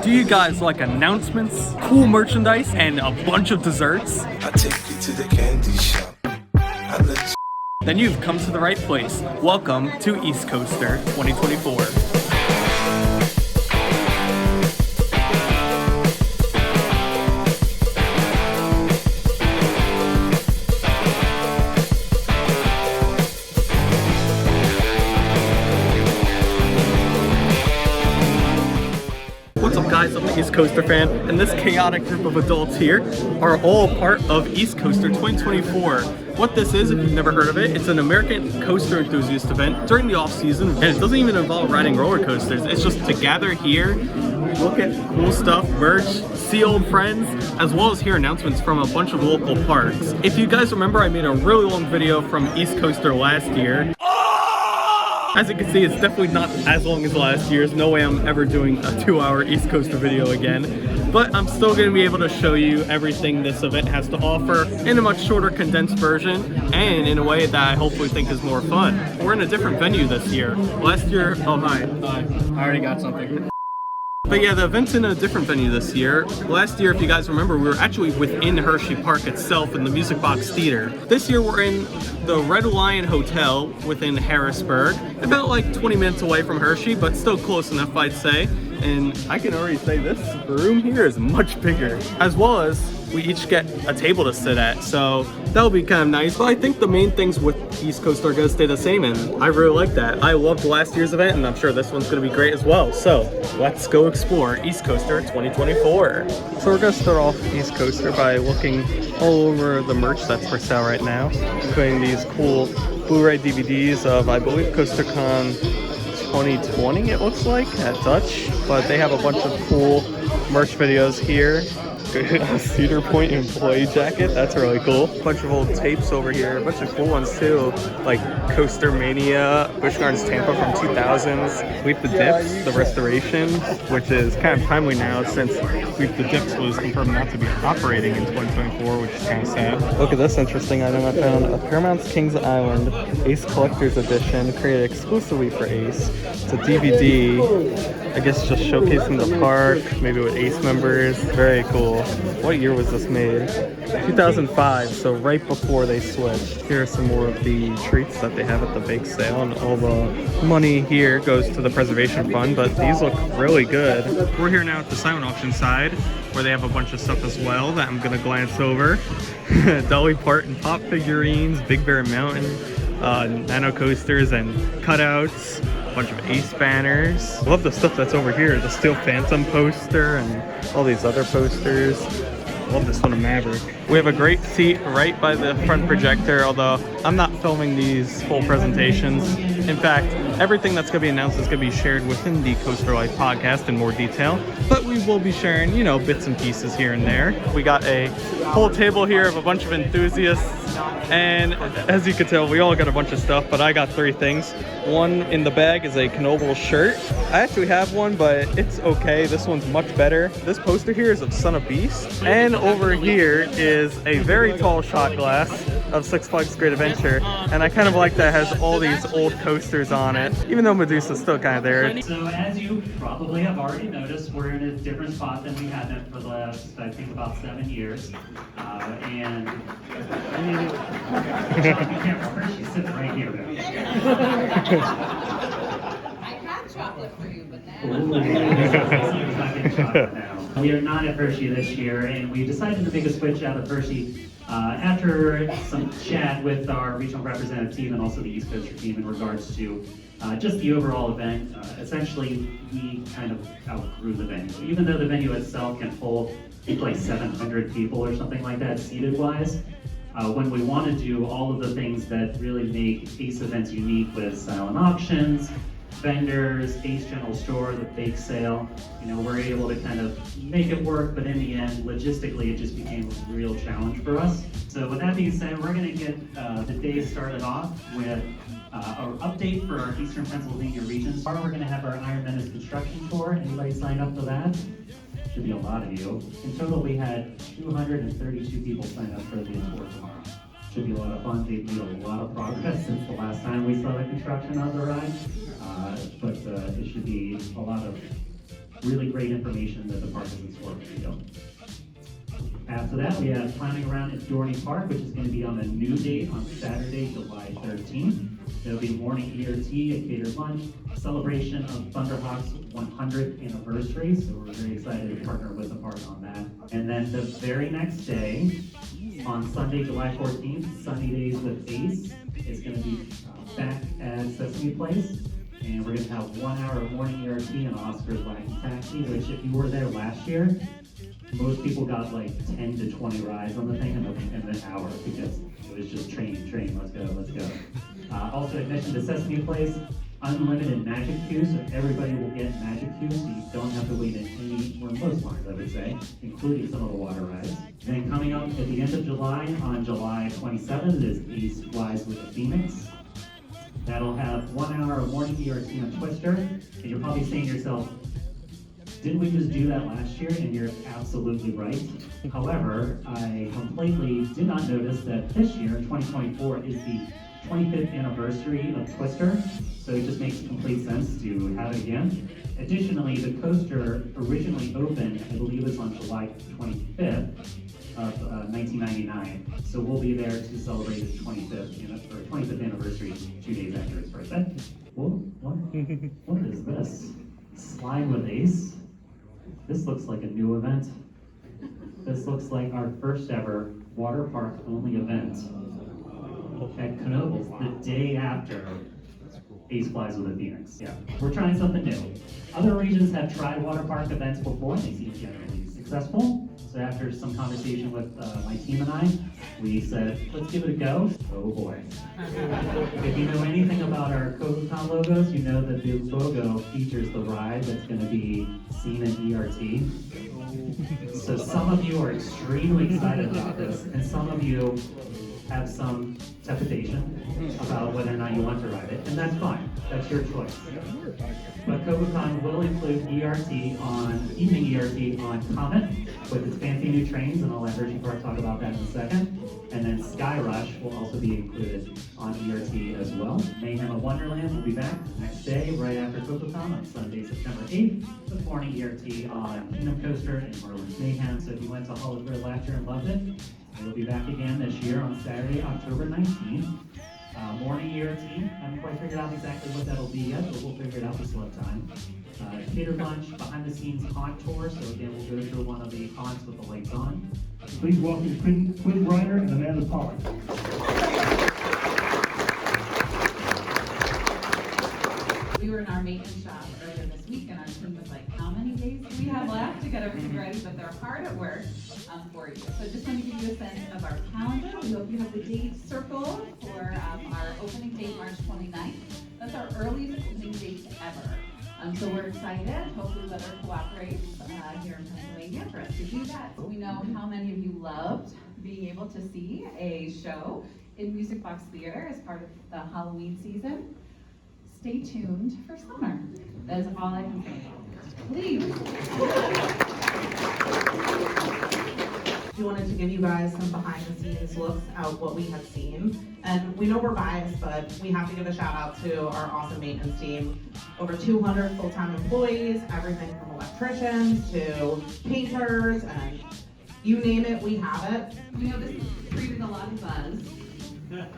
Do you guys like announcements, cool merchandise, and a bunch of desserts? I take you to the candy shop. I let you. Then you've come to the right place. Welcome to Eastcoaster 2024. What's up guys, I'm the Eastcoaster fan, and this chaotic group of adults here are all part of Eastcoaster 2024. What this is, if you've never heard of it, it's an American coaster enthusiast event during the off-season, and it doesn't even involve riding roller coasters. It's just to gather here, look at cool stuff, merch, see old friends, as well as hear announcements from a bunch of local parks. If you guys remember, I made a really long video from Eastcoaster last year. As you can see, it's definitely not as long as last year's. No way I'm ever doing a 2-hour Eastcoaster video again. But I'm still going to be able to show you everything this event has to offer in a much shorter, condensed version, and in a way that I hopefully think is more fun. We're in a different venue this year. Last year, oh hi. Hi, I already got something. But yeah, the event's in a different venue this year. Last year, if you guys remember, we were actually within Hersheypark itself in the Music Box Theater. This year we're in the Red Lion Hotel within Harrisburg, about like 20 minutes away from Hershey, but still close enough, I'd say. And I can already say this room here is much bigger, as well as we each get a table to sit at, so that'll be kind of nice. But I think the main things with Eastcoaster are going to stay the same, and I really like that. I loved last year's event, and I'm sure this one's going to be great as well. So let's go explore Eastcoaster 2024. So we're going to start off Eastcoaster by looking all over the merch that's for sale right now, including these cool Blu-ray DVDs of, I believe, CoasterCon 2020 it looks like, at Dutch. But they have a bunch of cool merch videos here. A Cedar Point employee jacket, that's really cool. A bunch of old tapes over here, a bunch of cool ones too, like Coaster Mania, Busch Gardens Tampa from 2000s, Leap the Dips, the restoration, which is kind of timely now since Leap the Dips was confirmed not to be operating in 2024, which is kind of sad. Look at this interesting item I found, a Paramount's Kings Island Ace Collector's Edition, created exclusively for Ace. It's a DVD, I guess just showcasing the park, maybe with Ace members, very cool. What year was this made? 2005, so right before they switched. Here are some more of the treats that they have at the bake sale, and all the money here goes to the preservation fund, but these look really good. We're here now at the silent auction side, where they have a bunch of stuff as well that I'm gonna glance over. Dolly Parton pop figurines, Big Bear Mountain, nano coasters and cutouts, a bunch of Ace banners. I love the stuff that's over here, the Steel Phantom poster and all these other posters. I love this one of Maverick. We have a great seat right by the front projector, although I'm not filming these full presentations. In fact, everything that's going to be announced is going to be shared within the Coaster Life podcast in more detail, but we will be sharing, you know, bits and pieces here and there. We got a whole table here of a bunch of enthusiasts, and as you can tell, we all got a bunch of stuff, but I got 3 things. One in the bag is a Knoebels shirt. I actually have one, but it's okay. This one's much better. This poster here is of Son of Beast, and over here is a very tall shot glass of Six Flags Great Adventure, and I kind of like that it has all these old coasters on it, even though Medusa's still kind of there. So as you probably have already noticed, we're in a different spot than we have been for the last, I think, about 7 years. And you can't remember, she's sitting right here. I have chocolate for you, but now. We are not at Hershey this year, and we decided to make a switch out of Hershey after some chat with our regional representative team and also the Eastcoaster team in regards to just the overall event. Essentially, we kind of outgrew the venue. Even though the venue itself can hold like 700 people or something like that, seated-wise, when we want to do all of the things that really make Ace events unique with silent auctions, vendors, Ace General Store, the bake sale, you know, we're able to kind of make it work, but in the end, logistically, it just became a real challenge for us. So with that being said, we're going to get the day started off with an update for our Eastern Pennsylvania region. We're going to have our Iron Menace construction tour. Anybody sign up for that? Should be a lot of you. In total, we had 232 people sign up for the tour tomorrow. Should be a lot of fun. They've made a lot of progress since the last time we saw the construction on the ride. But it should be a lot of really great information that the park has in store for you. After that, we have Climbing Around at Dorney Park, which is going to be on the new date on Saturday, July 13th. There'll be morning ERT, a catered lunch, celebration of Thunderhawk's 100th anniversary, so we're very excited to partner with the park on that. And then the very next day, on Sunday, July 14th, Sunny Days with Ace is going to be back at Sesame Place. And we're going to have 1 hour of morning ERT and Oscar's Wacky Taxi, which if you were there last year, most people got like 10 to 20 rides on the thing in an hour because it was just train, let's go. Also admission to Sesame Place, unlimited magic queues, so everybody will get magic queues, so you don't have to wait in any, or most lines I would say, including some of the water rides. Then coming up at the end of July, on July 27th, is Ace Flies with the Phoenix. That'll have 1 hour of morning ERT on Twister, and you're probably saying to yourself, didn't we just do that last year? And you're absolutely right. However, I completely did not notice that this year, 2024, is the 25th anniversary of Twister, so it just makes complete sense to have it again. Additionally, the coaster originally opened, I believe it was on July 25th of 1999, so we'll be there to celebrate its 25th anniversary 2 days after its birthday. What is this? Slide with Ace? This looks like a new event. This looks like our first ever water park only event at Knoebels the day after Ace Flies with a Phoenix. Yeah, we're trying something new. Other regions have tried water park events before and they seem generally successful. So after some conversation with my team and I, we said, let's give it a go. Oh boy. If you know anything about our Toboggan logos, you know that the logo features the ride that's going to be seen in ERT. So some of you are extremely excited about this, and some of you have some trepidation about whether or not you want to ride it, and that's fine. That's your choice. But Toboggan will include evening ERT on Comet with its fancy new trains, and I'll let Hersheypark talk about that in a second. And then Sky Rush will also be included on ERT as well. Mayhem of Wonderland will be back the next day, right after Toboggan on Sunday, September 8th, with morning ERT on Kingdom Coaster and Merlin's Mayhem. So if you went to Hollywood last year and loved it, it'll be back again this year on Saturday, October 19th. Morning ERT, haven't quite figured out exactly what that'll be yet, but we'll figure it out, we still have time. Catered lunch, behind the scenes haunt tour, so again, we'll go through one of the haunts with the lights on. Please welcome Quinn Reiner and Amanda Pollack. We were in our maintenance shop earlier this week, and our team was like, how many days do we have left to get everything ready? But they're hard at work for you. So just want to give you a sense of our calendar. We hope you have the date circled for our opening date, March 29th. That's our earliest opening date ever. So we're excited. Hopefully weather cooperates here in Pennsylvania for us to do that. We know how many of you loved being able to see a show in Music Box Theater as part of the Halloween season. Stay tuned for summer. That is all I can say. Please. We wanted to give you guys some behind the scenes looks at what we have seen. And we know we're biased, but we have to give a shout out to our awesome maintenance team. Over 200 full-time employees, everything from electricians to painters, and you name it, we have it. We know this is creating a lot of buzz. Really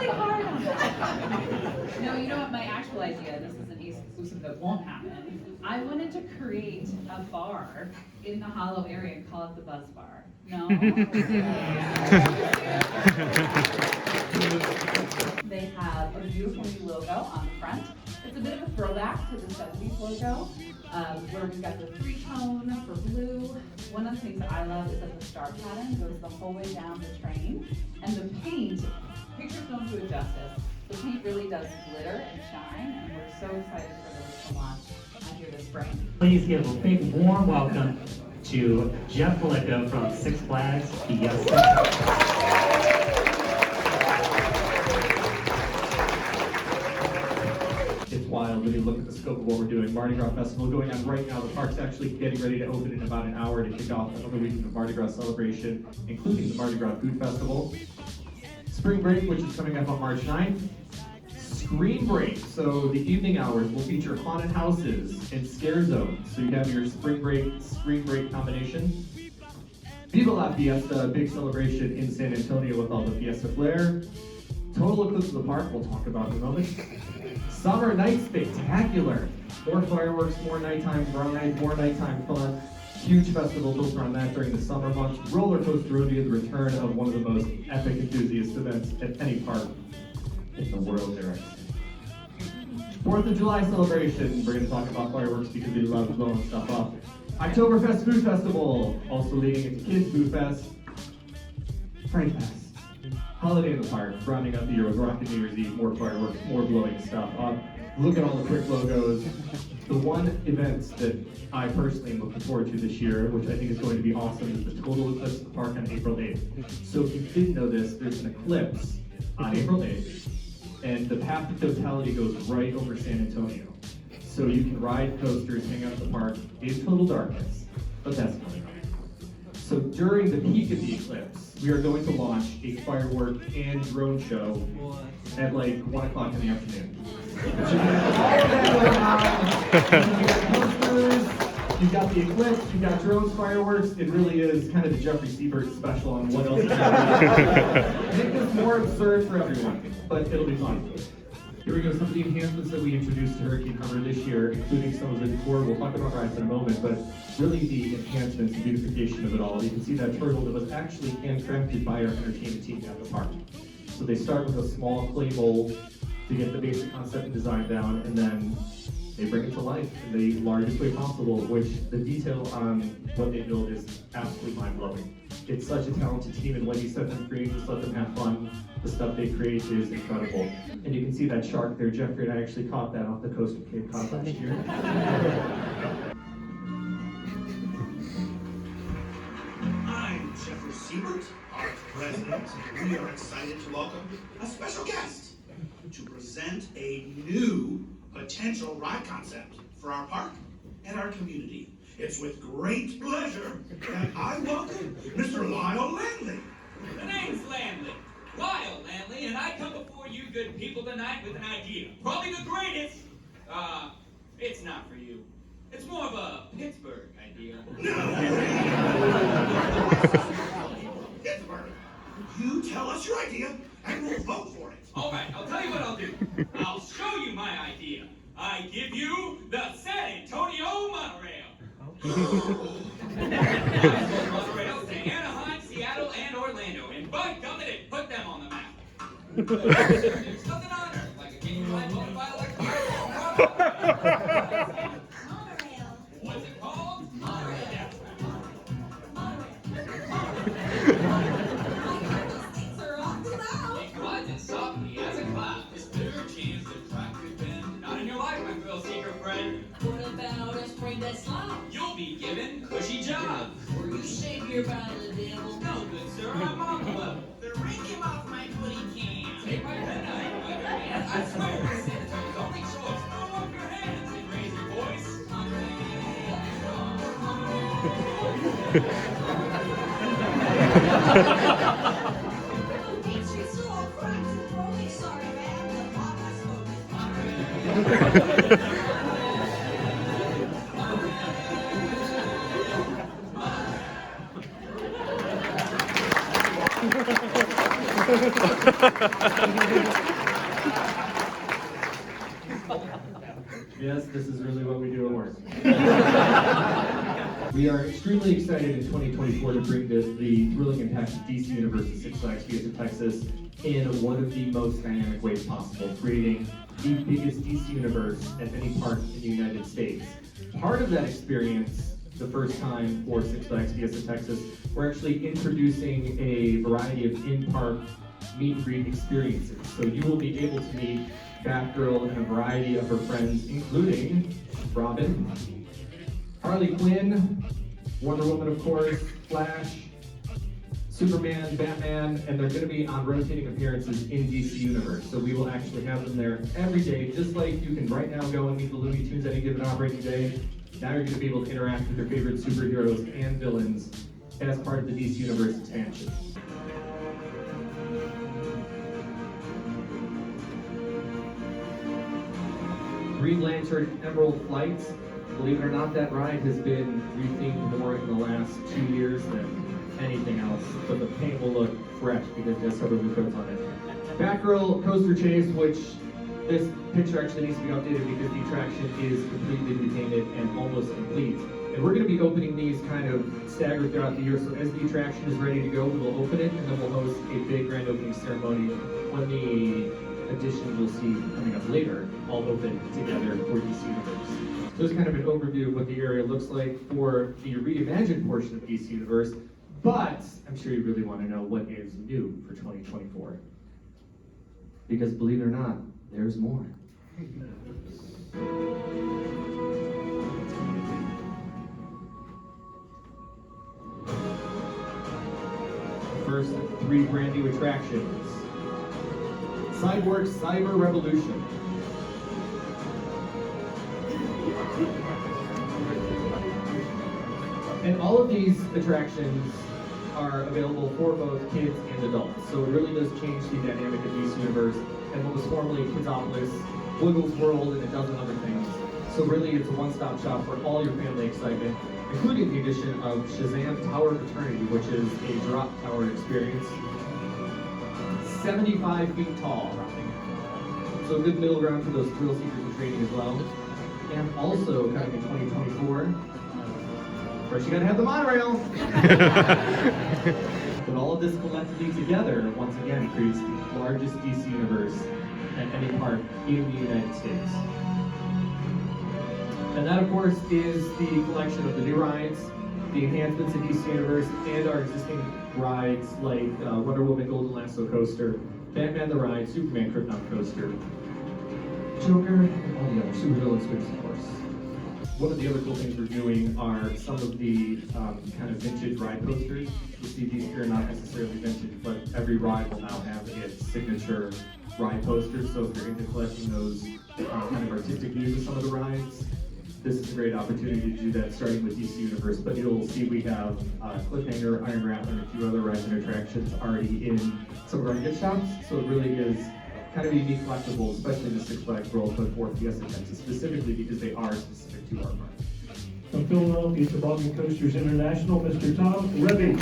hard on it. No, you know what, my actual idea, this is an Ace exclusive that won't happen. I wanted to create a bar in the Hollow area and call it the Buzz Bar. No? They have a beautiful new logo on the front. It's a bit of a throwback to the 70s logo, where we've got the 3-tone for blue. One of the things that I love is that the star pattern goes the whole way down the train. And the paint, pictures don't do it justice. The paint really does glitter and shine, and we're so excited for those to launch here this spring. Please give a big warm welcome to Jeff Palicco from Six Flags Fiesta. It's wild when you look at the scope of what we're doing. Mardi Gras Festival going on right now. The park's actually getting ready to open in about an hour to kick off another weekend of Mardi Gras celebration, including the Mardi Gras Food Festival. Spring break, which is coming up on March 9th. Screen break. So the evening hours will feature haunted houses and scare zones. So you have your spring break, screen break combination. Viva la Fiesta, a big celebration in San Antonio with all the Fiesta flair. Total eclipse of the park, we'll talk about in a moment. Summer Night Spectacular. More fireworks, more nighttime rides, more nighttime fun. Huge festival built around that during the summer months. Roller Coaster Rodeo, the return of one of the most epic enthusiast events at any park in the world there. 4th of July celebration. We're going to talk about fireworks because we love blowing stuff up. Oktoberfest Food Festival, also leading into Kids Food Fest. Fright Fest. Holiday in the Park, rounding up the year with Rocket New Year's Eve, more fireworks, more blowing stuff up. Look at all the quick logos. The one event that I personally am looking forward to this year, which I think is going to be awesome, is the total eclipse of the park on April 8th. So if you didn't know this, there's an eclipse on April 8th, and the path of totality goes right over San Antonio. So you can ride coasters, hang out at the park in total darkness, but that's coming up. So during the peak of the eclipse, we are going to launch a firework and drone show at like 1 o'clock in the afternoon. You've got the eclipse, you've got drones, fireworks. It really is kind of the Jeffrey Seabird special on what else is happening. Make this more absurd for everyone, but it'll be fun. Here we go, some of the enhancements that we introduced to Hurricane Harbor this year, including some of the decor. We'll talk about rides in a moment, but really the enhancements, the beautification of it all. You can see that turtle that was actually handcrafted by our entertainment team at the park. So they start with a small clay mold to get the basic concept and design down, and then they bring it to life in the largest way possible, which the detail on what they build is absolutely mind-blowing. It's such a talented team, and when you set them free, just let them have fun, the stuff they create is incredible. And you can see that shark there. Jeffrey and I actually caught that off the coast of Cape Cod last year. I'm Jeffrey Seabird, Park President. We are excited to welcome a special guest to present a new potential ride concept for our park and our community. It's with great pleasure that I welcome Mr. Lyle Landley. The name's Landley, Lyle Landley, and I come before you good people tonight with an idea. Probably the greatest. It's not for you. It's more of a Pittsburgh idea. Pittsburgh, you tell us your idea and we'll vote for it. All right, I'll tell you what I'll do. I'll show you my idea. I give you the San Antonio monorail. Monorails to Anaheim, Seattle, and Orlando, and by gum it, put them on the map. There's nothing on her, like a king flight modified electric monorail. What's it called? Monorail. That's right. It glides softly as a cloud. It's bigger chance to track your bend. Not in your life, my girl, secret friend. What about a spring that slop? You'll be given cushy jobs. Or you shave your by the devil? No good, sir. I'm on the level. Then rake him off my footy can. Take my pen out, you underhand. I swear, it's San Antonio's only choice. Throw up your hands and raise your voice. It's so cracked and broken. Sorry, man. The pop I Yes, this is really what we do at work. We are extremely excited in 2024 to bring the thrilling and passionate DC Universe to Six Flags Fiesta, Texas in one of the most dynamic ways possible, creating the biggest DC Universe at any park in the United States. Part of that experience, the first time for Six Flags Fiesta, Texas, we're actually introducing a variety of in-park meet and greet experiences. So you will be able to meet Batgirl and a variety of her friends, including Robin, Harley Quinn, Wonder Woman, of course, Flash, Superman, Batman, and they're going to be on rotating appearances in DC Universe. So we will actually have them there every day, just like you can right now go and meet the Looney Tunes any given operating day. Now you're going to be able to interact with your favorite superheroes and villains as part of the DC Universe expansion. Green Lantern Emerald Flight. Believe it or not, that ride has been rethemed more in the last 2 years than anything else, but the paint will look fresh because it has several new coats on it. Batgirl Coaster Chase, which this picture actually needs to be updated because the attraction is completely repainted and almost complete. And we're going to be opening these kind of staggered throughout the year, so as the attraction is ready to go, we'll open it, and then we'll host a big grand opening ceremony when the additions you'll see coming up later all open together for DC Universe. So it's kind of an overview of what the area looks like for the reimagined portion of DC Universe, but I'm sure you really want to know what is new for 2024. Because believe it or not, there's more. First, 3 brand new attractions. Cyborg Cyber Revolution. And all of these attractions are available for both kids and adults. So it really does change the dynamic of DC Universe and what was formerly Kidsopolis, Wiggles World, and a dozen other things. So really it's a one-stop shop for all your family excitement, including the addition of Shazam Tower of Eternity, which is a drop tower experience. 75 feet tall. So a good middle ground for those thrill seekers in training as well. And also coming in 2024, first you gotta have the monorail. But all of this collectively together, once again, creates the largest DC Universe at any park in the United States. And that, of course, is the collection of the new rides, the enhancements in DC Universe, and our existing rides like Wonder Woman Golden Lasso Coaster, Batman the Ride, Superman Krypton Coaster, Joker, and all the other supervillain swings, of course. One of the other cool things we're doing are some of the kind of vintage ride coasters. You see these here, not necessarily vintage, but every ride will now have its signature ride coaster. So if you're into collecting those kind of artistic views of some of the rides, this is a great opportunity to do that, starting with DC Universe. But you'll see we have Cliffhanger, Iron Rapids, and a few other rides and attractions already in some of our gift shops. So it really is kind of a unique collectible, especially in the Six Flags World, but for Fiesta Texas specifically because they are specific to our park. From Philadelphia, Toboggan Coasters International, Mr. Tom Rebby.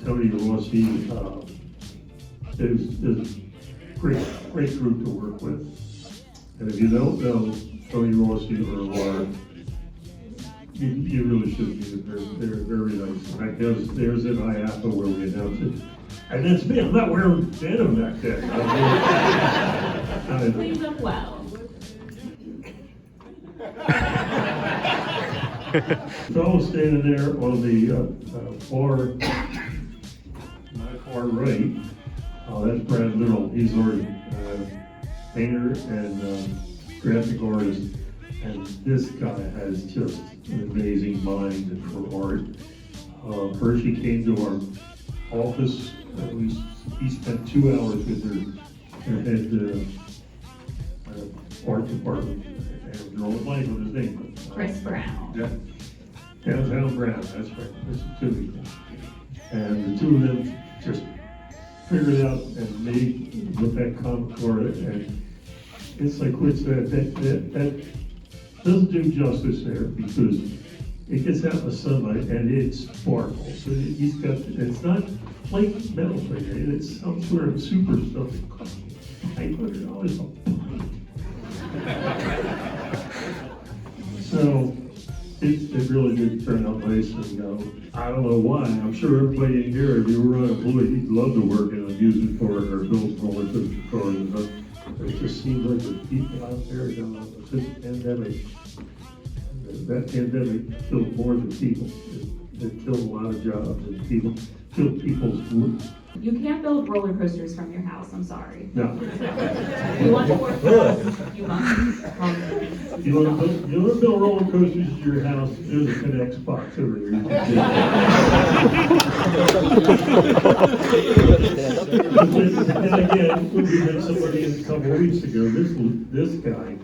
Tony Rossi is a great group to work with. And if you don't know Tony Rossi or Laura, you really should be. They're very nice. In fact, there's an IAPA where we announced it. And that's me. I'm not wearing denim back there. Cleans up well. Fellow standing there on the far right, that's Brad Little. He's our painter and graphic artist. And this guy has just an amazing mind for art. Hershey came to our office. He spent 2 hours with their head art department. And drawing blank on his name. Chris Brown. Yeah. Downtown Brown, that's right. That's the two people. And the two of them just figured out and made with that comic card. And it's like Quinn said, that doesn't do justice there because it gets out in the sunlight and it sparkles. So he's got, it's not flake metal thing, it's some sort of super stuff that costs $500 a pint. So it really did turn out nice, and I don't know why. I'm sure everybody in here, if you were unemployed, you'd love to work in an amusement park or build roller coaster cars. It just seems like the people out there since the pandemic, that pandemic killed more than people. It killed a lot of jobs and killed people's work. You can't build roller coasters from your house, I'm sorry. No. You want to work, you must. You want to build roller coasters at your house, there's a Connect box over there. And again, we had somebody in a couple of weeks ago, this guy,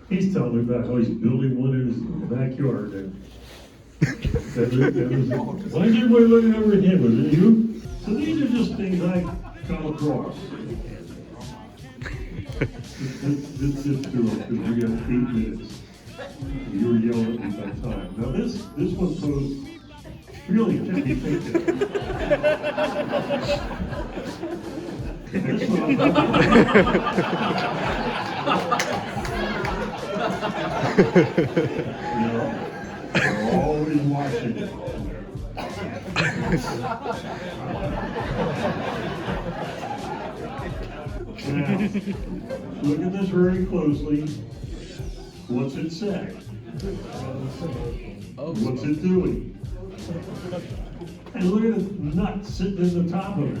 he's telling me about how he's building one in his backyard. Why is everybody looking over at him? Was it you? So these are just things I come across. This is true, because we got 8 minutes. You were yelling at me that time. Now this one posed really kept me thinking. This one, you know, we're always watching it. Now, look at this very closely. What's it say? What's it doing? And look at the nut sitting in the top of it.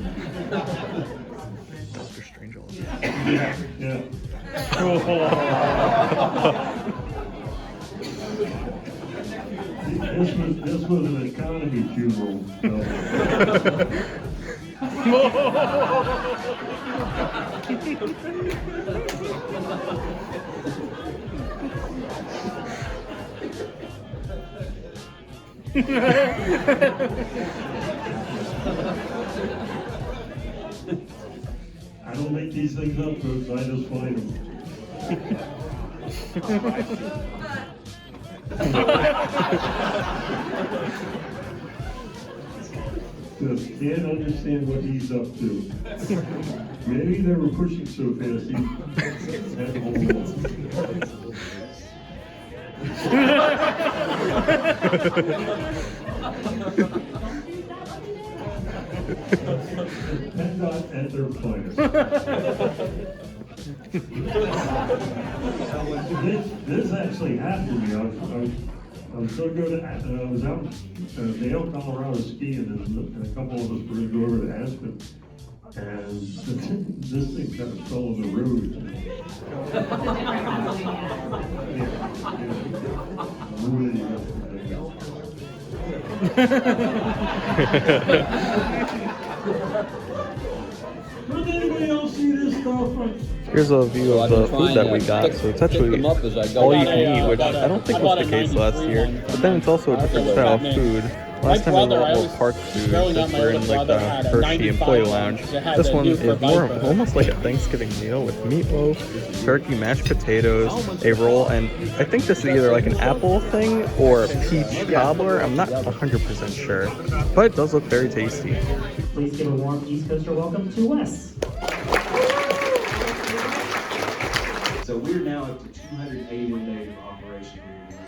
Dr. Strange. Yeah. This was an economy funeral. I don't make these things up, folks. I just find them. Just can't understand what he's up to. Maybe they were pushing so fast he had to hold on. PennDOT at their finest. This actually happened to me. I was so good at I was out in Dale, Colorado skiing, and a couple of us were going to go over to Aspen. And this thing kind of fell on the road. Does anybody else see this stuff? Here's a view of the food that we got. So it's actually all you can eat, which I don't think was the case last year. But then it's also a different style of food. Last time we were more park food, because we're in like the Hershey employee lounge. This one is more almost like a Thanksgiving meal with meatloaf, turkey, mashed potatoes, a roll, and I think this is either like an apple thing or a peach cobbler. I'm not 100% sure, but it does look very tasty. Please give a warm Eastcoaster welcome to Wes. So we're now up to 281 days of operation here in the year.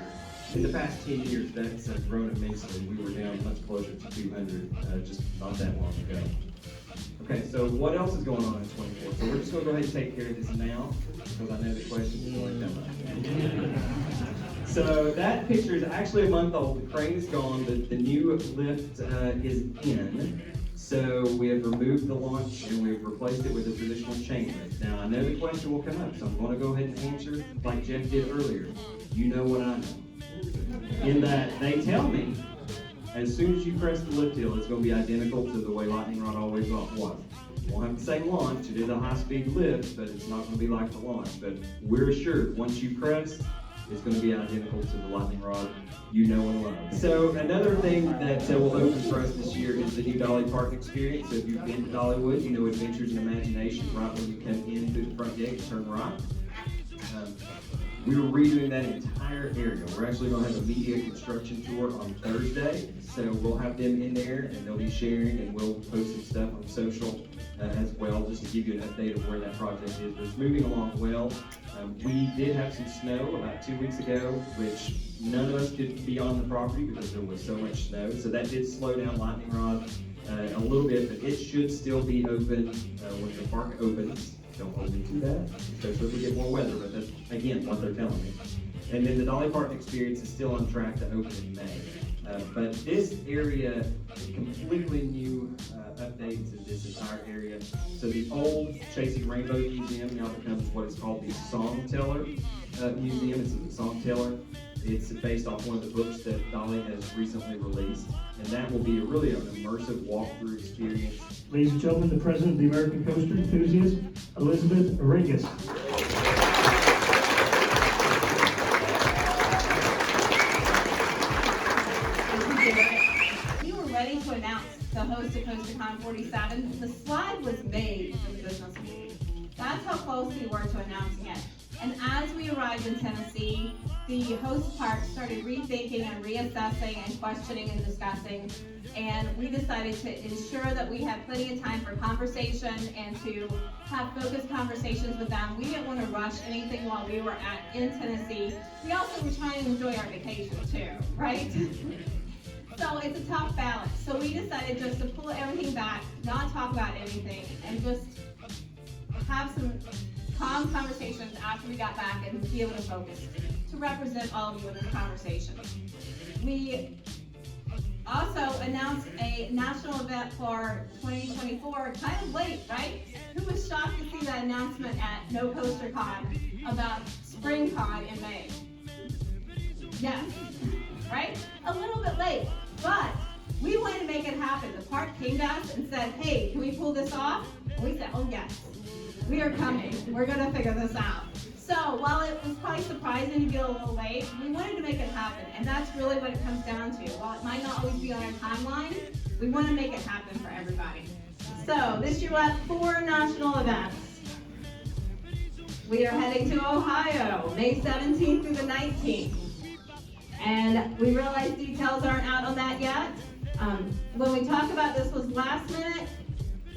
In the past 10 years, that's grown immensely. We were down much closer to 200 just not that long ago. Okay, so what else is going on in 24? So we're just going to go ahead and take care of this now, because I know the questions are going to come up. So that picture is actually a month old. The crane is gone, but the new lift is in. So we have removed the launch and we've replaced it with a traditional chain lift. Now I know the question will come up, so I'm going to go ahead and answer like Jeff did earlier. You know what I know. In that they tell me, as soon as you press the lift hill, it's going to be identical to the way Lightning Rod always was. You won't have the same launch. It is a high-speed lift, but it's not going to be like the launch. But we're assured, once you press, it's going to be identical to the Lightning Rod you know and love. So another thing that will open for us this year is the new Dolly Park experience. So if you've been to Dollywood, you know Adventures in Imagination. Right when you come in through the front gate, turn right. We were redoing that entire area. We're actually going to have a media construction tour on Thursday. So we'll have them in there and they'll be sharing, and we'll post some stuff on social as well, just to give you an update of where that project is. But it's moving along well. We did have some snow about 2 weeks ago, which none of us could be on the property because there was so much snow. So that did slow down Lightning Rod a little bit, but it should still be open when the park opens. Don't hold me to that, especially if we get more weather, but that's, again, what they're telling me. And then the Dolly Park experience is still on track to open in May. But this area, completely new updates in this entire area. So the old Chasing Rainbows Museum now becomes what is called the Song Teller Museum. It's a song teller. It's based off one of the books that Dolly has recently released. And that will be really an immersive walkthrough experience. Ladies and gentlemen, the president of the American Coaster Enthusiasts, Elizabeth Aringas. We were ready to announce the host of Coaster Conference 47. The slide was made in business week. That's how close we were to announcing it. And as we arrived in Tennessee, the host park started rethinking and reassessing and questioning and discussing. And we decided to ensure that we had plenty of time for conversation and to have focused conversations with them. We didn't want to rush anything while we were in Tennessee. We also were trying to enjoy our vacation too, right? So it's a tough balance. So we decided just to pull everything back, not talk about anything, and just have some calm conversations after we got back and be able to focus to represent all of you in this conversation. We also announced a national event for 2024, kind of late, right? Who was shocked to see that announcement at Knoebels Con about Spring Con in May? Yes, right? A little bit late, but we wanted to make it happen. The park came to us and said, hey, can we pull this off? And we said, oh yes, we are coming. We're gonna figure this out. So while it was probably surprising to be a little late, we wanted to make it happen, and that's really what it comes down to. While it might not always be on our timeline, we want to make it happen for everybody. So this year we'll have 4 national events. We are heading to Ohio, May 17th through the 19th. And we realize details aren't out on that yet. When we talk about this was last minute,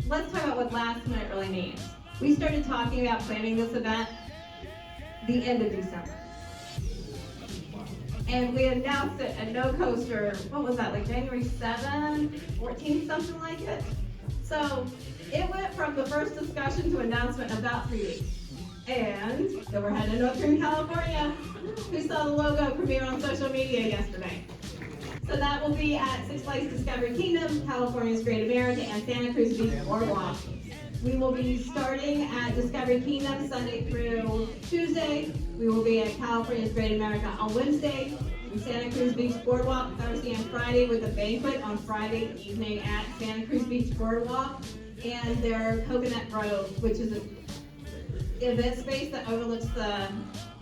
let's talk about what last minute really means. We started talking about planning this event the end of December. And we announced it at Eastcoaster, what was that, like January 7th, 14th, something like it? So it went from the first discussion to announcement in about 3 weeks. And then we're heading to Northern California. We saw the logo premiere on social media yesterday. So that will be at Six Flags Discovery Kingdom, California's Great America, and Santa Cruz Beach Boardwalk. We will be starting at Discovery Kingdom Sunday through Tuesday. We will be at California's Great America on Wednesday, and Santa Cruz Beach Boardwalk Thursday and Friday, with a banquet on Friday evening at Santa Cruz Beach Boardwalk and their Coconut Grove, which is an event space that overlooks the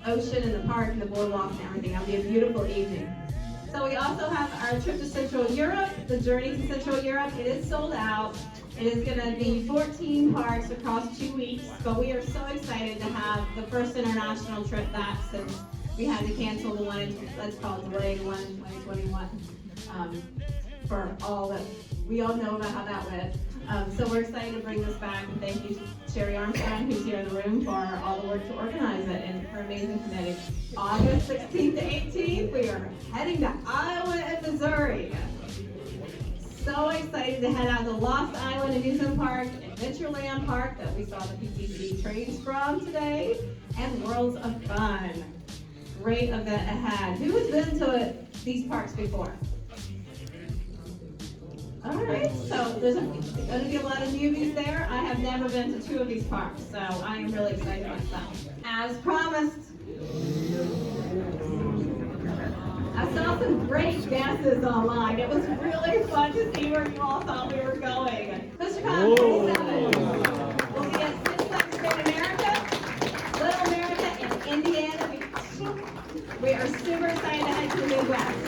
ocean and the park and the boardwalk and everything. It'll be a beautiful evening. So we also have our trip to Central Europe, the Journey to Central Europe. It is sold out. It is going to be 14 parks across 2 weeks, but we are so excited to have the first international trip back since we had to cancel the one, let's call it delayed one in 2021, for all that, we all know about how that went. So we're excited to bring this back, and thank you to Sherry Armstrong, who's here in the room, for all the work to organize it and her amazing committee. August 16th to 18th, we are heading to Iowa and Missouri. So excited to head out to Lost Island Amusement Park, Adventureland Park that we saw the PTC trains from today, and Worlds of Fun. Great event ahead. Who has been to these parks before? All right, so there's going to be a lot of newbies there. I have never been to 2 of these parks, so I am really excited myself. As promised, I saw some great guesses online. It was really fun to see where you all thought we were going. CoasterCon 27. We'll be at Six Flags Great America, Little America, and Indiana Beach. We are super excited to head to the Midwest.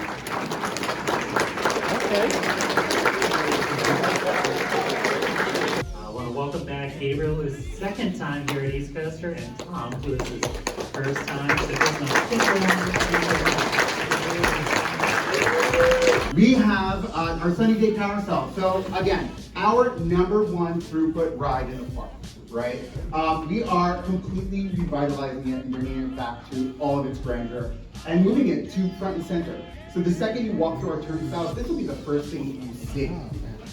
I want to welcome back Gabriel, who's second time here at Eastcoaster, and Tom, who is his first time. So just a big round. We have our Sunny Day Carousel. So again, our #1 throughput ride in the park, right? We are completely revitalizing it and bringing it back to all of its grandeur and moving it to front and center. So the second you walk through our turnstiles, this will be the first thing you see.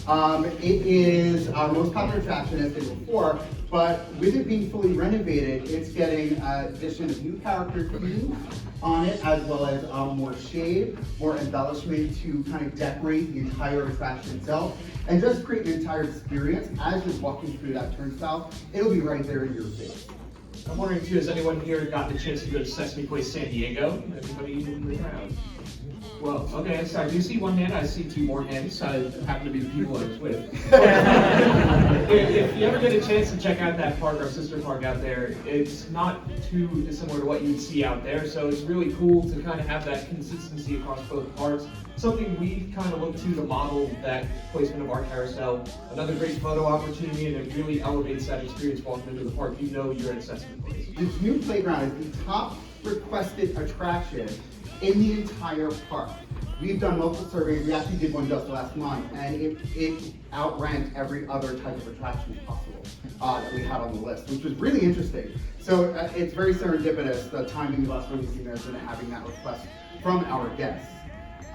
It is our most popular attraction as they before, but with it being fully renovated, it's getting addition of new character themes on it, as well as more shade, more embellishment to kind of decorate the entire attraction itself, and just create an entire experience as you're walking through that turnstile. It'll be right there in your face. I'm wondering too, has anyone here gotten a chance to go to Sesame Place San Diego? Anybody in the crowd? Well, okay, so I do see one hand, I see two more hands, I happen to be the people I was with. If you ever get a chance to check out that park, our sister park out there, it's not too dissimilar to what you'd see out there, so it's really cool to kind of have that consistency across both parks. Something we kind of look to model that placement of our carousel. Another great photo opportunity, and it really elevates that experience walking into the park. You know you're at Sesame Place. This new playground is the top requested attraction in the entire park. We've done multiple surveys, we actually did one just last month, and it outranked every other type of attraction possible that we had on the list, which was really interesting. So it's very serendipitous, the timing of us releasing this and having that request from our guests.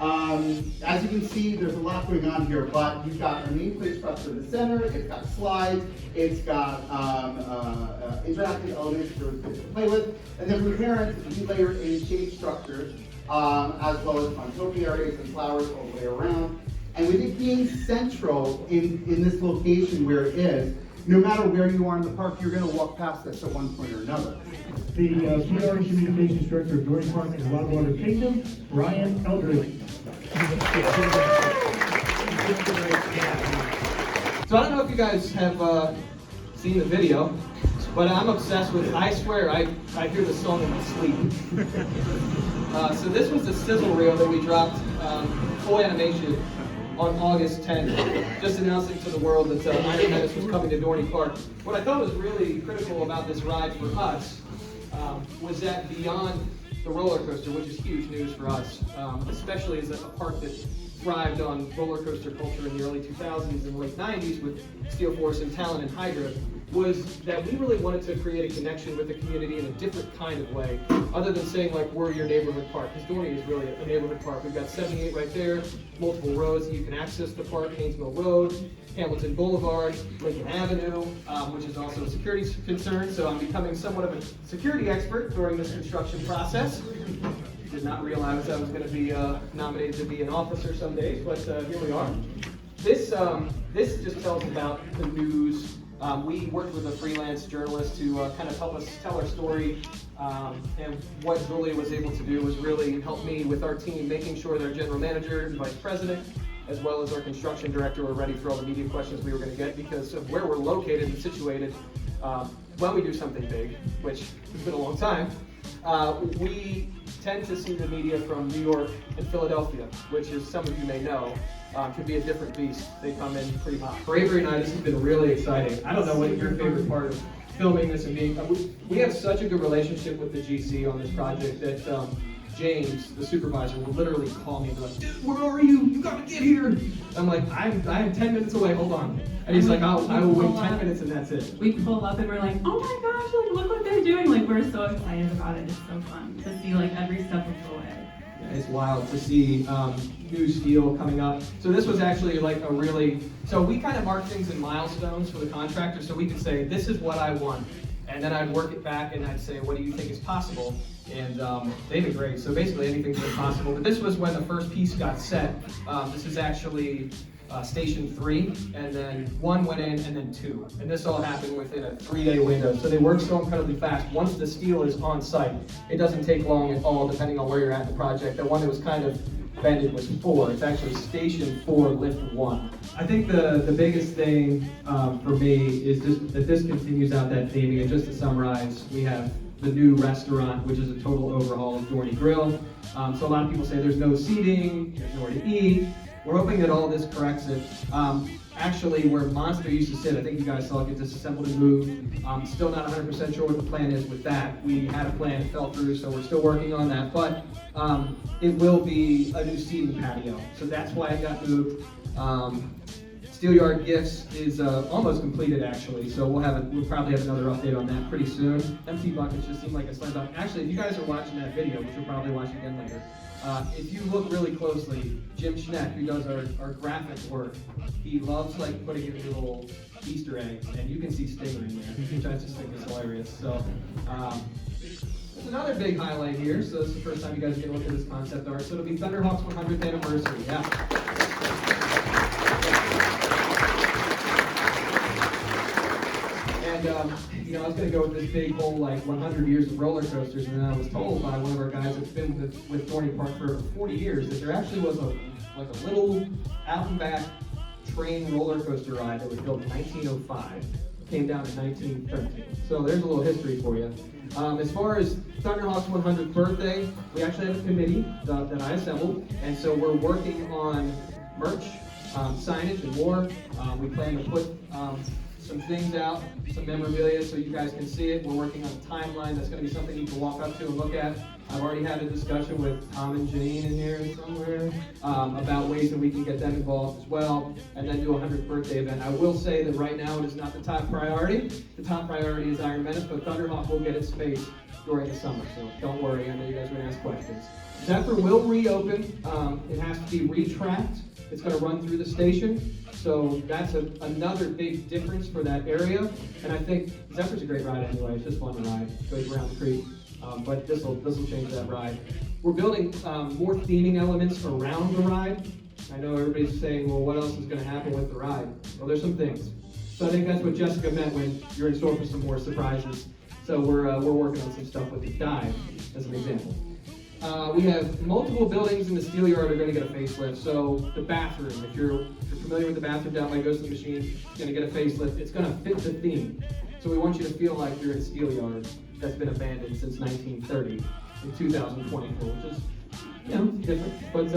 As you can see, there's a lot going on here, but you've got a nameplate structure in the center, it's got slides, it's got interactive elements for kids to play with, and then for parents, we layer in shade structures, as well as fun topiaries and flowers all the way around. And with it being central in this location where it is, no matter where you are in the park, you're going to walk past this at one point or another. The PR and Communications Director of Dorney Park and Wildwater Kingdom, Ryan Eldridge. So I don't know if you guys have seen the video, but I'm obsessed with, I swear, I hear the song in my sleep. So this was the sizzle reel that we dropped, full animation, on August 10th, just announcing to the world that Iron Menace was coming to Dorney Park. What I thought was really critical about this ride for us was that beyond the roller coaster, which is huge news for us, especially as a park that thrived on roller coaster culture in the early 2000s and late 90s with Steel Force and Talon and Hydra, was that we really wanted to create a connection with the community in a different kind of way, other than saying like we're your neighborhood park, because Dorney is really a neighborhood park. We've got 78 right there, multiple roads that you can access the park, Haynesville Road, Hamilton Boulevard, Lincoln Avenue, which is also a security concern, so I'm becoming somewhat of a security expert during this construction process. Did not realize I was going to be nominated to be an officer some days, but here we are. This just tells about the news. We worked with a freelance journalist to kind of help us tell our story, and what Julia was able to do was really help me with our team, making sure that our general manager and vice president, as well as our construction director, were ready for all the media questions we were going to get because of where we're located and situated. When we do something big, which has been a long time, we tend to see the media from New York and Philadelphia, which, as some of you may know, can be a different beast. They come in pretty hot. Bravery Night, this has been really exciting. I don't know what your favorite part of filming this and being, we have such a good relationship with the GC on this project that James, the supervisor, will literally call me and be like, dude, where are you? You gotta get here. I'm like, I'm 10 minutes away, hold on. And he's like, I will wait 10 minutes and that's it. We pull up and we're like, oh my gosh, like look what they're doing. Like we're so excited about it. It's so fun to see like every step of the way. Yeah, it's wild to see new steel coming up. So this was actually like a really, so we kind of mark things in milestones for the contractor so we could say, this is what I want. And then I'd work it back and I'd say, what do you think is possible? And they've been great, so basically anything's been possible. But this was when the first piece got set. This is actually station 3, and then 1 went in, and then 2. And this all happened within a 3-day window. So they work so incredibly fast. Once the steel is on site, it doesn't take long at all, depending on where you're at in the project. The one that was kind of bended was 4. It's actually station 4, lift 1. I think the biggest thing for me is just that this continues out that theming. And just to summarize, we have the new restaurant, which is a total overhaul of Dorney Grill. So a lot of people say there's no seating, there's nowhere to eat. We're hoping that all this corrects it. Actually, where Monster used to sit, I think you guys saw it get disassembled and moved. Still not 100% sure what the plan is with that. We had a plan, it fell through, so we're still working on that. But it will be a new seating patio, so that's why it got moved. Steelyard Gifts is almost completed actually, so we'll probably have another update on that pretty soon. Empty buckets just seem like a slam dunk. Actually, if you guys are watching that video, which you'll probably watch again later, if you look really closely, Jim Schneck, who does our graphic work, he loves like putting in little Easter eggs, and you can see Stinger in there, which I just think is hilarious. So there's another big highlight here. So this is the first time you guys get a look at this concept art. So it'll be Thunderhawk's 100th anniversary. Yeah. And you know, I was going to go with this big whole, like, 100 years of roller coasters, and then I was told by one of our guys that's been with Dorney Park for 40 years that there actually was a little out and back train roller coaster ride that was built in 1905, came down in 1913. So there's a little history for you. As far as Thunderhawk's 100th birthday, we actually have a committee that I assembled, and so we're working on merch, signage, and more. We plan to put some things out, some memorabilia, so you guys can see it. We're working on a timeline. That's going to be something you can walk up to and look at. I've already had a discussion with Tom and Janine in here somewhere about ways that we can get them involved as well, and then do a 100th birthday event. I will say that right now it is not the top priority. The top priority is Iron Menace, but Thunderhawk will get its space during the summer, so don't worry. I know you guys are going to ask questions. Zephyr will reopen. It has to be retracked. It's going to run through the station. So that's another big difference for that area. And I think Zephyr's a great ride anyway. It's just fun to ride. It goes around the creek. But this will change that ride. We're building more theming elements around the ride. I know everybody's saying, well, what else is going to happen with the ride? Well, there's some things. So I think that's what Jessica meant when you're in store for some more surprises. So we're working on some stuff with the dive, as an example. We have multiple buildings in the steel yard are going to get a facelift. So the bathroom, if you're familiar with the bathroom down by Ghost of the Machine, it's going to get a facelift. It's going to fit the theme. So we want you to feel like you're in steel yard that's been abandoned since 1930 in 2024, which is, you know, different. But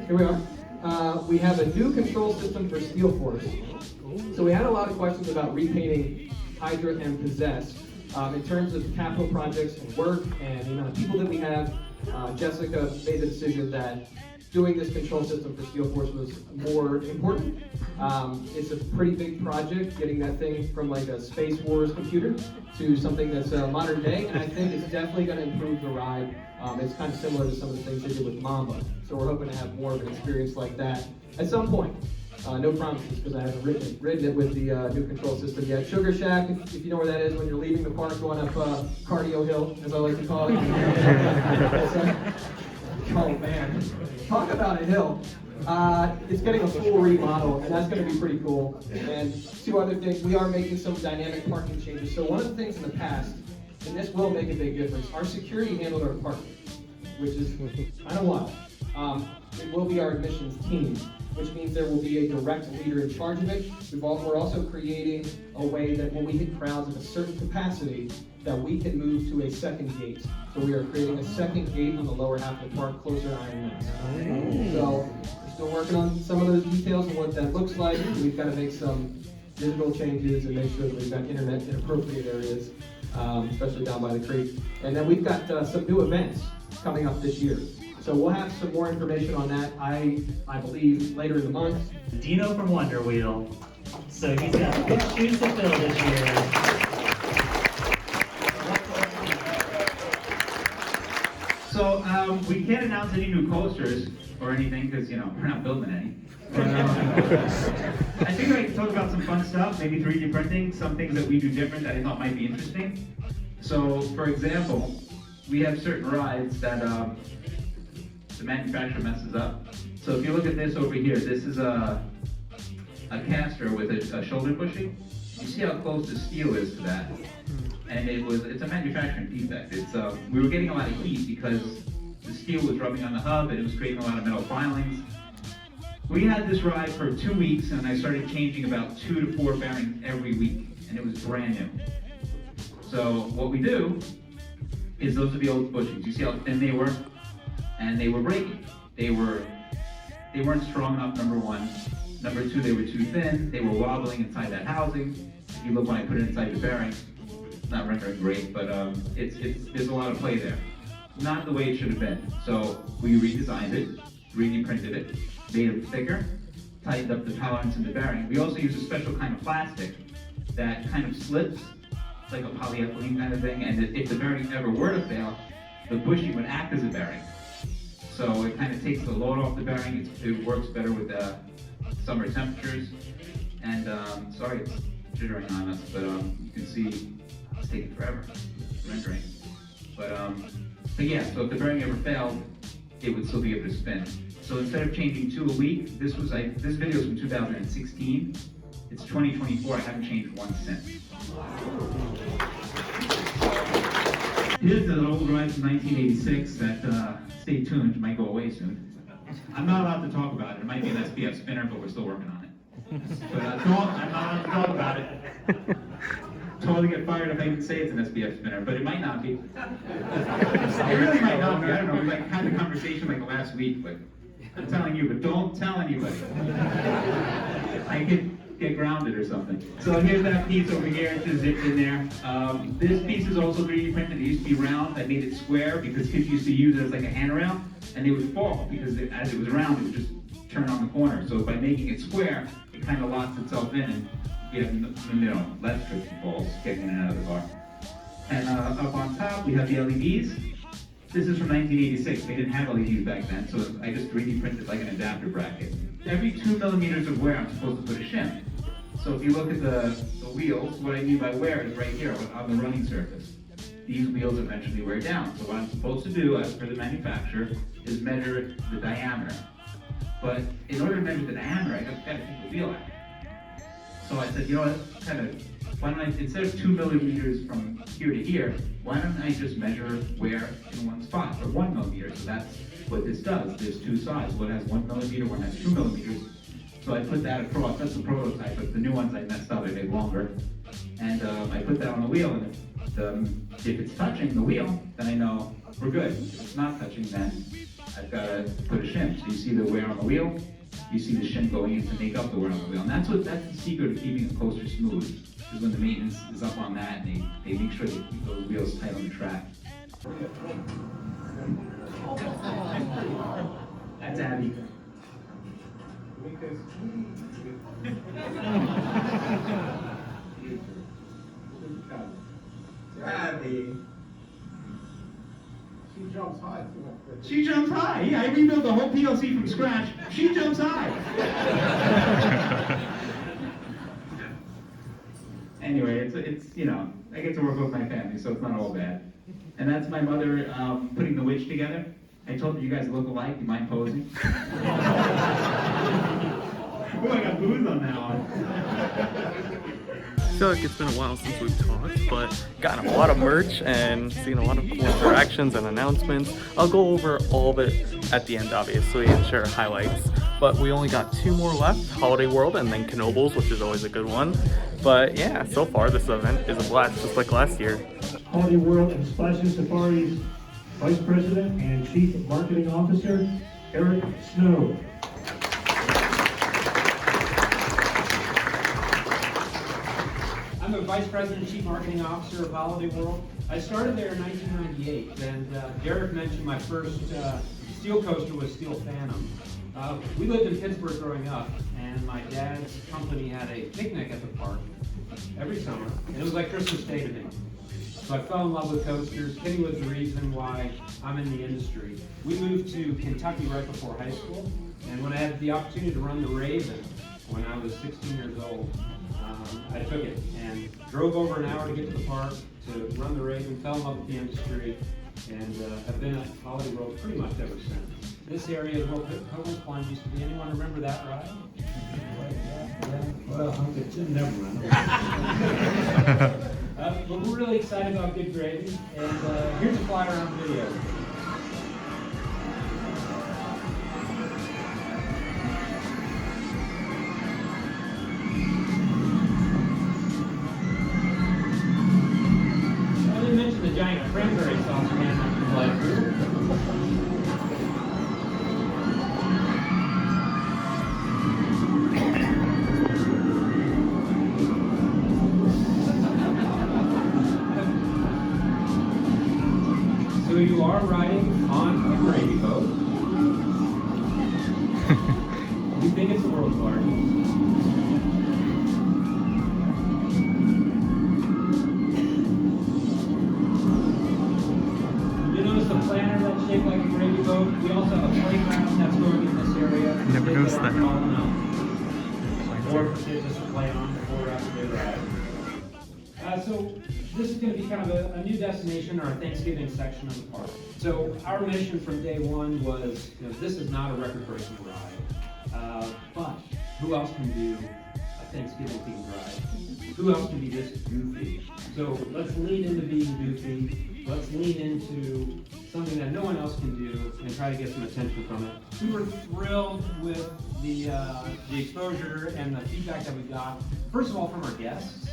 here we are. We have a new control system for Steel Force. So we had a lot of questions about repainting Hydra and Possess. In terms of capital projects and work and the amount of people that we have, Jessica made the decision that doing this control system for Steel Force was more important. It's a pretty big project, getting that thing from like a Space Wars computer to something that's modern day, and I think it's definitely going to improve the ride. It's kind of similar to some of the things they did with Mamba, so we're hoping to have more of an experience like that at some point. No promises because I haven't ridden it with the new control system yet. Sugar Shack, if you know where that is, when you're leaving the park going up Cardio Hill, as I like to call it. Oh man, talk about a hill. It's getting a full remodel, and that's going to be pretty cool. And two other things, we are making some dynamic parking changes. So one of the things in the past, and this will make a big difference, our security handled our parking, which is kind of wild. It will be our admissions team, which means there will be a direct leader in charge of it. We're also creating a way that when we hit crowds of a certain capacity, that we can move to a second gate. So we are creating a second gate on the lower half of the park, closer to Iron Menace. So we're still working on some of those details and what that looks like. We've got to make some digital changes and make sure that we've got internet in appropriate areas, especially down by the creek. And then we've got some new events coming up this year. So we'll have some more information on that, I believe, later in the month. Deno from Wonder Wheel. So he's got big shoes to fill this year. So we can't announce any new coasters or anything because, you know, we're not building any. But, I think I can talk about some fun stuff, maybe 3D printing, some things that we do different that I thought might be interesting. So, for example, we have certain rides that the manufacturer messes up. So if you look at this over here, this is a caster with a shoulder bushing. You see how close the steel is to that? And it's a manufacturing defect. We were getting a lot of heat because the steel was rubbing on the hub and it was creating a lot of metal filings. We had this ride for 2 weeks and I started changing about 2 to 4 bearings every week, and it was brand new. So what we do is those are the old bushings. You see how thin they were? And they were breaking. They weren't strong enough, number one. Number two, they were too thin. They were wobbling inside that housing. If you look when I put it inside the bearing, it's not rendering great, but there's a lot of play there. Not the way it should have been. So we redesigned it, 3D printed it, made it thicker, tightened up the tolerance in the bearing. We also use a special kind of plastic that kind of slips. It's like a polyethylene kind of thing, and if the bearing ever were to fail, the bushing would act as a bearing. So it kind of takes the load off the bearing. It works better with summer temperatures. And sorry, it's jittering on us, but you can see it's taking forever rendering. But yeah, so if the bearing ever failed, it would still be able to spin. So instead of changing 2 a week, this video is from 2016. It's 2024, I haven't changed one since. Here's an old ride from 1986 that, stay tuned, might go away soon. I'm not allowed to talk about it. It might be an SPF spinner, but we're still working on it. But I'm not allowed to talk about it. Totally get fired if I even say it's an SPF spinner, but it might not be. It really might not be. I don't know. We had a conversation like last week, but I'm telling you, but don't tell anybody. I could get grounded or something. So here's that piece over here. It's just zipped in there. This piece is also 3D printed. It used to be round. I made it square because kids used to use it as like a handrail, and it would fall because as it was round, it would just turn on the corner. So by making it square, it kind of locks itself in, and you have less trips and falls getting in and out of the car. And up on top, we have the LEDs. This is from 1986. They didn't have LEDs back then, so I just 3D printed like an adapter bracket. Every 2 millimeters of wear, I'm supposed to put a shim. So if you look at the wheels, what I mean by wear is right here on the running surface. These wheels eventually wear down. So what I'm supposed to do, as per the manufacturer, is measure the diameter. But in order to measure the diameter, I got to take the wheel out. So I said, you know what, why don't I, instead of 2 millimeters from here to here, why don't I just measure wear in one spot, or 1 millimeter? So that's what this does. There's two sides. One has 1 millimeter, one has 2 millimeters. So I put that across. That's the prototype, but the new ones I messed up. I made longer. And I put that on the wheel, and if it's touching the wheel, then I know we're good. If it's not touching, then I've got to put a shim. So you see the wear on the wheel, you see the shim going in to make up the wear on the wheel. And that's the secret of keeping a coaster smooth, is when the maintenance is up on that, and they make sure they keep those wheels tight on the track. That's Abby. Abby. She jumps high. She jumps high. Yeah, I rebuilt the whole PLC from scratch. She jumps high. Anyway, it's I get to work with my family, so it's not all bad. And that's my mother putting the witch together. I told her you guys look alike. You mind posing? Oh, I got booze on that one. I feel like it's been a while since we've talked, but gotten a lot of merch and seen a lot of cool interactions and announcements. I'll go over all of it at the end, obviously, and share highlights. But we only got 2 more left, Holiday World and then Knoebels, which is always a good one. But yeah, so far this event is a blast, just like last year. Holiday World and Splashing Safari's Vice President and Chief Marketing Officer, Eric Snow. I'm the Vice President and Chief Marketing Officer of Holiday World. I started there in 1998, and Derek mentioned my first steel coaster was Steel Phantom. We lived in Pittsburgh growing up, and my dad's company had a picnic at the park every summer, and it was like Christmas Day to me. So I fell in love with coasters. Kenny was the reason why I'm in the industry. We moved to Kentucky right before high school, and when I had the opportunity to run the Raven when I was 16 years old, I took it and drove over an hour to get to the park to run the Raven, fell in love with the industry, and have been at Holiday World pretty much ever since. This area is where Pilgrim's Plunge used to be. Anyone remember that ride? Well, never mind. But we're really excited about Good Gravy, and here's a flyer on video. I didn't mention the giant cranberry sauce can that you fly through. So you are riding on a gravy boat. We think it's the world's largest. You notice the planter that's shaped like a gravy boat. We also have a playground that's going in this area. I never noticed that. Or for kids just to play on before or after they ride. So this is going to be kind of a new destination, our Thanksgiving section of the park. So our mission from day one was, this is not a record-breaking ride, but who else can do a Thanksgiving themed ride. Who else can be this goofy? So let's lean into being goofy. Let's lean into something that no one else can do and try to get some attention from it. We were thrilled with the exposure and the feedback that we got. First of all, from our guests.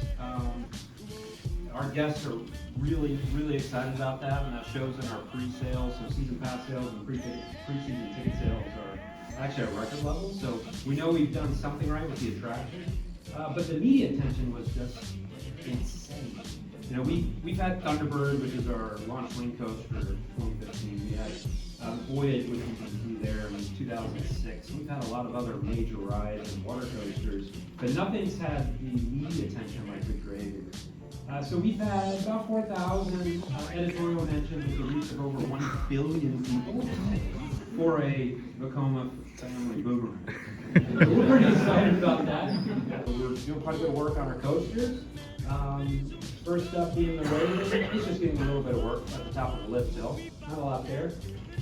Our guests are really excited about that, and that shows in our pre-sales. So season pass sales and pre-season ticket sales are actually at record levels. So we know we've done something right with the attraction. But the media attention was just insane. You know, we've had Thunderbird, which is our launch lane coaster for 2015. We had Voyage, which you can see there in 2006. We've had a lot of other major rides and water coasters, but nothing's had the media attention like we created. So we've had about 4,000 editorial mentions with a reach of over 1 billion people for a Vekoma family boomerang. We're pretty excited about that. We're doing quite a bit of work on our coasters. First up being the Raven. It's just getting a little bit of work at the top of the lift hill. Not a lot there.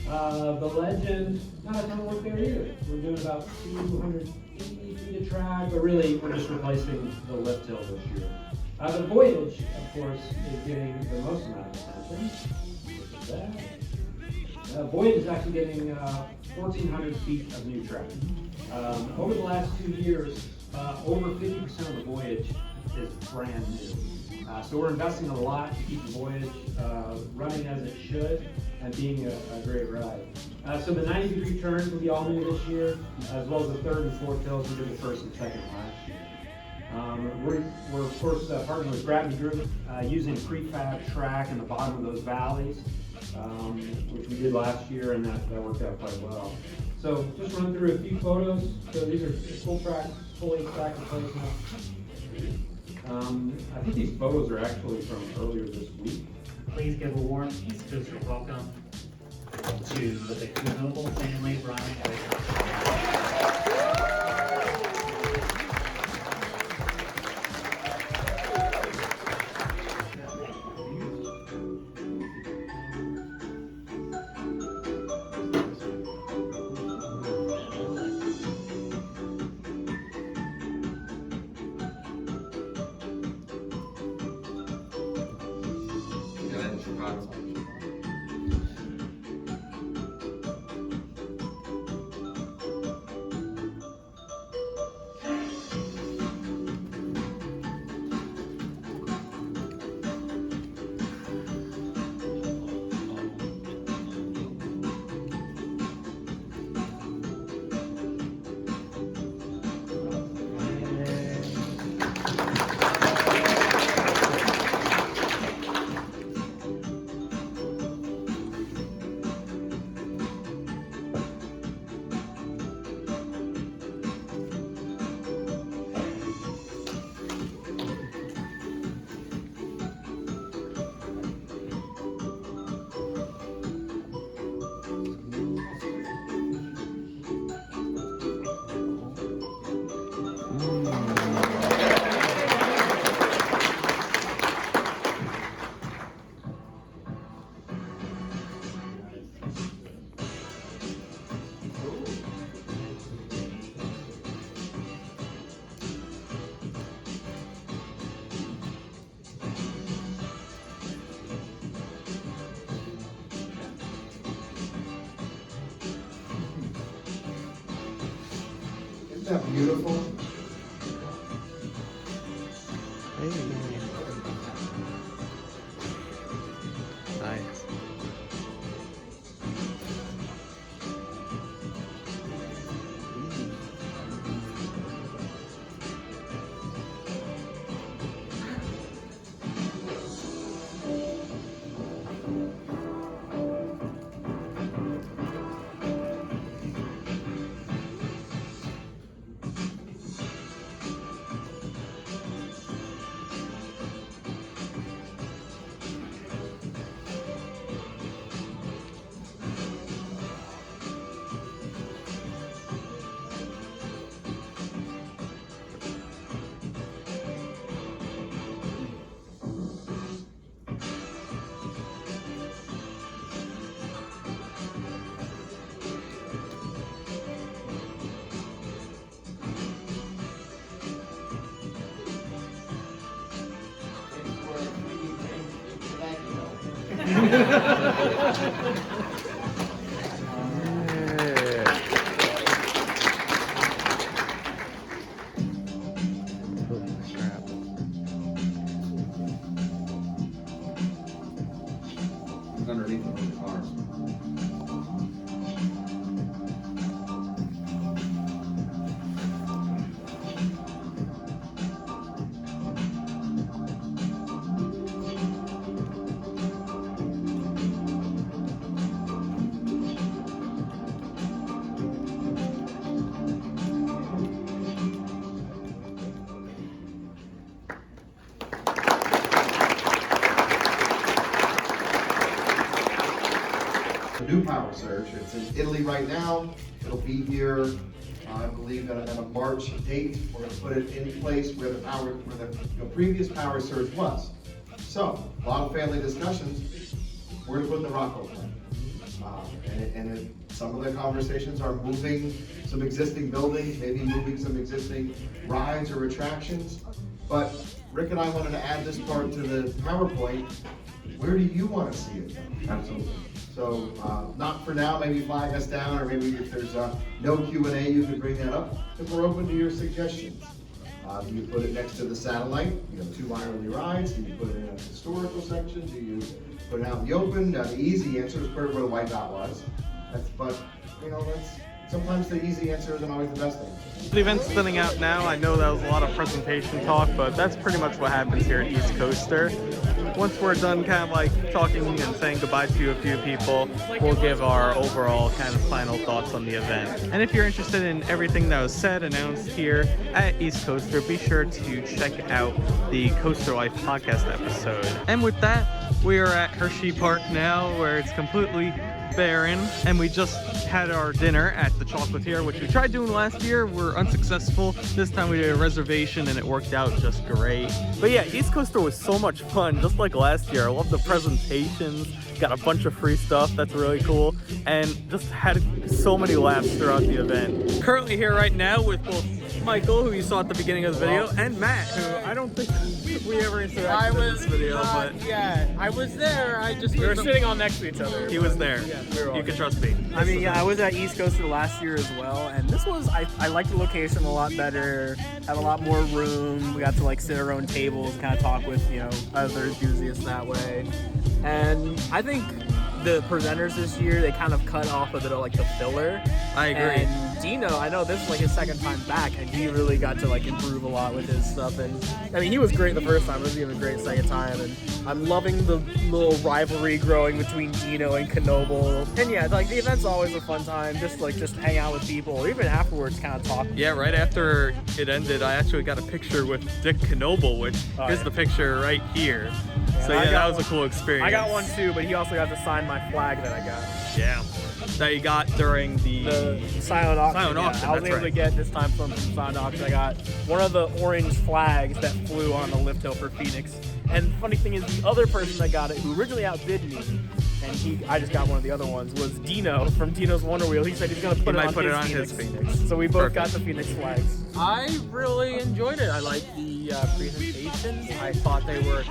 The Legend, not a ton of work there either. We're doing about 280 feet of track, but really we're just replacing the lift hill this year. The Voyage, of course, is getting the most amount of attention. Look at that. Voyage is actually getting 1,400 feet of new track. Over the last 2 years, over 50% of the Voyage is brand new. So we're investing a lot to keep the Voyage running as it should and being a great ride. So the 90-degree turns will be all new this year, as well as the third and fourth hills. We did the first and second last year. We're of course partnering with Gravity Group, using prefab track in the bottom of those valleys, which we did last year, and that worked out quite well. So just run through a few photos. So these are fully track replacement. I think these photos are actually from earlier this week. Please give a warm Eastcoaster welcome to the Knoebels family ride. Isn't that beautiful? Nice. Underneath the cars. New power surge. It's in Italy right now. It'll be here, I believe, at a March date. We're going to put it in place where the previous power surge was. So, a lot of family discussions. We're going to put the Rocco plan. Some of the conversations are moving some existing buildings, maybe moving some existing rides or attractions. But Rick and I wanted to add this part to the PowerPoint. Where do you want to see it? Absolutely. So, not for now, maybe flag us down, or maybe if there's no Q&A, you can bring that up, because we're open to your suggestions. Do you put it next to the satellite? You have 2 hourly rides. Do you put it in a historical section? Do you put it out in the open? The easy answer is put it where the white dot was. But, you know, sometimes the easy answer isn't always the best answer. The event's spinning out now. I know that was a lot of presentation talk, but that's pretty much what happens here at Eastcoaster. Once we're done kind of like talking and saying goodbye to a few people, we'll give our overall kind of final thoughts on the event. And if you're interested in everything that was said, announced here at Eastcoaster, be sure to check out the Coaster Life podcast episode. And with that, we are at Hersheypark now, where it's completely barren, and we just had our dinner at the Chocolatier, which we tried doing last year. We're unsuccessful. This time we did a reservation and it worked out just great. But yeah, Eastcoaster was so much fun, just like last year. I love the presentations, got a bunch of free stuff, that's really cool, and just had so many laughs throughout the event. Currently here right now with both Michael, who you saw at the beginning of the video, and Matt, who I don't think we ever interacted in this video, but yeah, I was there. We were sitting all next to each other. he was there. Yeah, we were all You can trust me. I mean, yeah, I was at Eastcoaster last year as well, and this was, I liked the location a lot better, had a lot more room. We got to like sit at our own tables, kind of talk with, you know, other enthusiasts that way. And I think the presenters this year, they kind of cut off a bit of like the filler. I agree. And Deno, I know this is like his second time back, and he really got to like improve a lot with his stuff. And I mean, he was great the first time, it was even great second time. And I'm loving the little rivalry growing between Deno and Knoebels. And yeah, like the event's always a fun time, just hang out with people, or even afterwards kind of talk. Yeah, right after it ended, I actually got a picture with Dick Knoebels, which is the picture right here. So yeah, that was a cool experience. I got one too, but he also got to sign my flag that I got. Yeah, that you got during the silent auction. Silent auction, I was able to get this time from silent auction. I got one of the orange flags that flew on the lift hill for Phoenix. And the funny thing is, the other person that got it, who originally outbid me, and I just got one of the other ones, was Deno from Deno's Wonder Wheel. He said he's going to put it on his Phoenix. So we both got the Phoenix flags. I really enjoyed it. I liked the presentations. I thought they were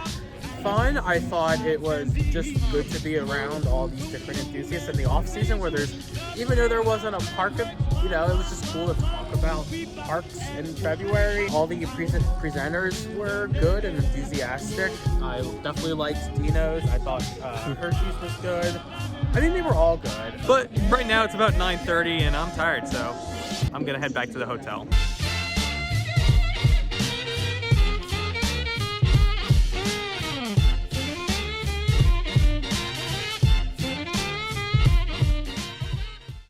fun. I thought it was just good to be around all these different enthusiasts in the off season, where even though there wasn't a park, you know, it was just cool to talk about parks in February. All the presenters were good and enthusiastic. I definitely liked Deno's. I thought Hershey's was good. I think they were all good. But right now it's about 9:30 and I'm tired, so I'm gonna head back to the hotel.